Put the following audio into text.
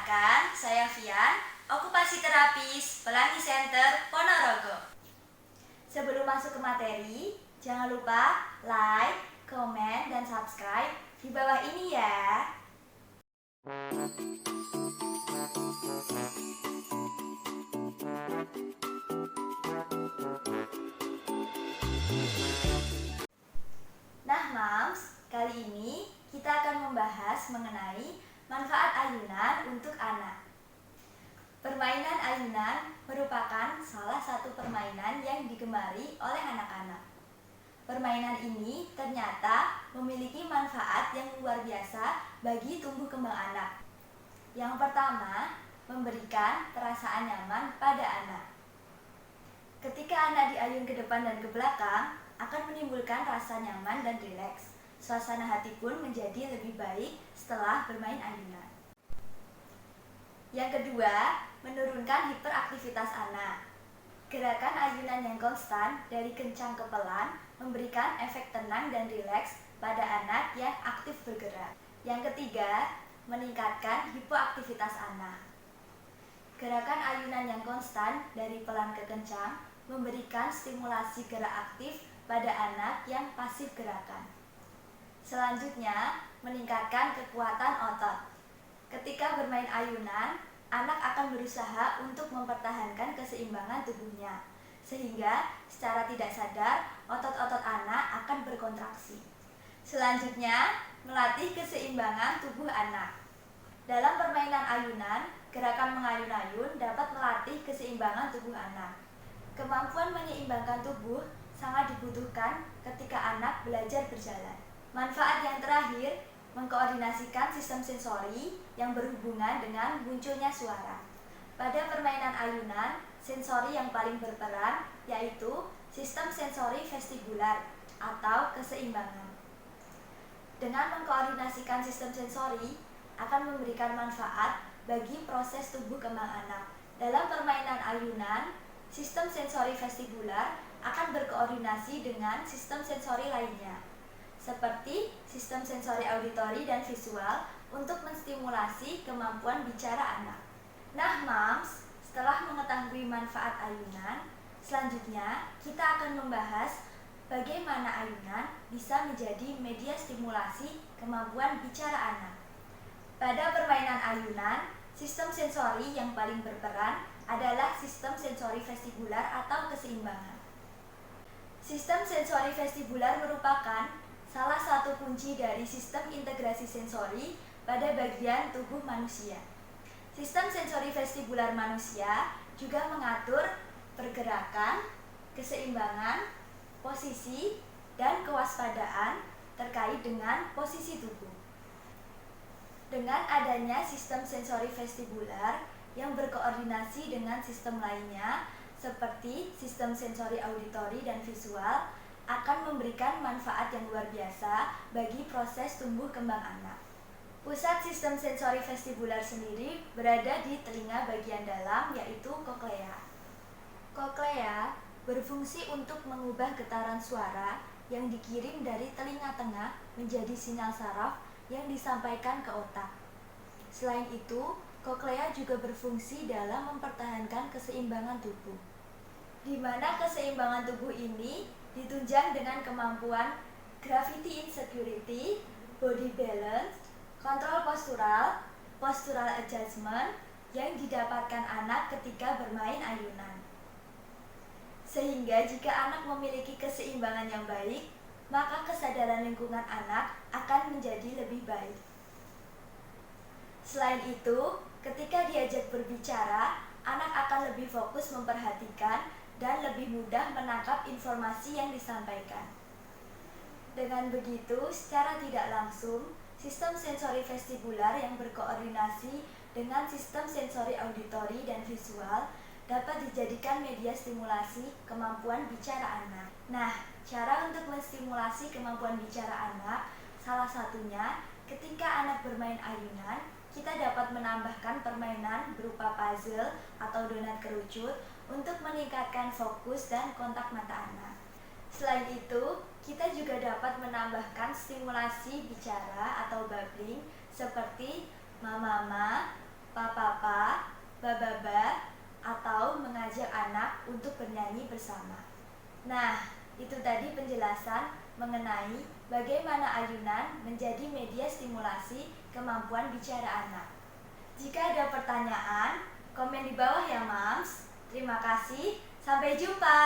Perkenalkan, saya Fian, okupasi terapis Pelangi Center, Ponorogo. Sebelum masuk ke materi, jangan lupa like, komen, dan subscribe di bawah ini ya. Nah, Mams, kali ini kita akan membahas mengenai manfaat ayunan untuk anak. Permainan ayunan merupakan salah satu permainan yang digemari oleh anak-anak. Permainan ini ternyata memiliki manfaat yang luar biasa bagi tumbuh kembang anak. Yang pertama, memberikan perasaan nyaman pada anak. Ketika anak diayun ke depan dan ke belakang, akan menimbulkan rasa nyaman dan rileks. Suasana hati pun menjadi lebih baik setelah bermain ayunan. Yang kedua, menurunkan hiperaktivitas anak. Gerakan ayunan yang konstan dari kencang ke pelan memberikan efek tenang dan rileks pada anak yang aktif bergerak. Yang ketiga, meningkatkan hipoaktivitas anak. Gerakan ayunan yang konstan dari pelan ke kencang memberikan stimulasi gerak aktif pada anak yang pasif gerakan. Selanjutnya, meningkatkan kekuatan otot. Ketika bermain ayunan, anak akan berusaha untuk mempertahankan keseimbangan tubuhnya, sehingga secara tidak sadar otot-otot anak akan berkontraksi. Selanjutnya, melatih keseimbangan tubuh anak. Dalam permainan ayunan, gerakan mengayun-ayun dapat melatih keseimbangan tubuh anak. Kemampuan menyeimbangkan tubuh sangat dibutuhkan ketika anak belajar berjalan. Manfaat yang terakhir, mengkoordinasikan sistem sensori yang berhubungan dengan munculnya suara. Pada permainan ayunan, sensori yang paling berperan yaitu sistem sensori vestibular atau keseimbangan. Dengan mengkoordinasikan sistem sensori akan memberikan manfaat bagi proses tumbuh kembang anak. Dalam permainan ayunan, sistem sensori vestibular akan berkoordinasi dengan sistem sensori lainnya, seperti sistem sensori auditori dan visual untuk menstimulasi kemampuan bicara anak. Nah, Mams, setelah mengetahui manfaat ayunan, selanjutnya kita akan membahas bagaimana ayunan bisa menjadi media stimulasi kemampuan bicara anak. Pada permainan ayunan, sistem sensori yang paling berperan adalah sistem sensori vestibular atau keseimbangan. Sistem sensori vestibular merupakan salah satu kunci dari sistem integrasi sensori pada bagian tubuh manusia. Sistem sensori vestibular manusia juga mengatur pergerakan, keseimbangan, posisi, dan kewaspadaan terkait dengan posisi tubuh. Dengan adanya sistem sensori vestibular yang berkoordinasi dengan sistem lainnya, seperti sistem sensori auditori dan visual, akan memberikan manfaat yang luar biasa bagi proses tumbuh kembang anak. Pusat sistem sensori vestibular sendiri berada di telinga bagian dalam, yaitu koklea. Koklea berfungsi untuk mengubah getaran suara yang dikirim dari telinga tengah menjadi sinyal saraf yang disampaikan ke otak. Selain itu, koklea juga berfungsi dalam mempertahankan keseimbangan tubuh, di mana keseimbangan tubuh ini ditunjang dengan kemampuan gravity insecurity, body balance, kontrol postural, postural adjustment yang didapatkan anak ketika bermain ayunan. Sehingga jika anak memiliki keseimbangan yang baik, maka kesadaran lingkungan anak akan menjadi lebih baik. Selain itu, ketika diajak berbicara, anak akan lebih fokus memperhatikan dan lebih mudah menangkap informasi yang disampaikan. Dengan begitu, secara tidak langsung, sistem sensori vestibular yang berkoordinasi dengan sistem sensori auditori dan visual dapat dijadikan media stimulasi kemampuan bicara anak. Nah, cara untuk menstimulasi kemampuan bicara anak, salah satunya ketika anak bermain ayunan, kita dapat menambahkan permainan berupa puzzle atau donat kerucut untuk meningkatkan fokus dan kontak mata anak. Selain itu, kita juga dapat menambahkan stimulasi bicara atau babbling seperti mama, papa, bababa, atau mengajak anak untuk bernyanyi bersama. Nah, itu tadi penjelasan mengenai bagaimana ayunan menjadi media stimulasi kemampuan bicara anak. Jika ada pertanyaan, komen di bawah ya, Mams. Terima kasih, sampai jumpa.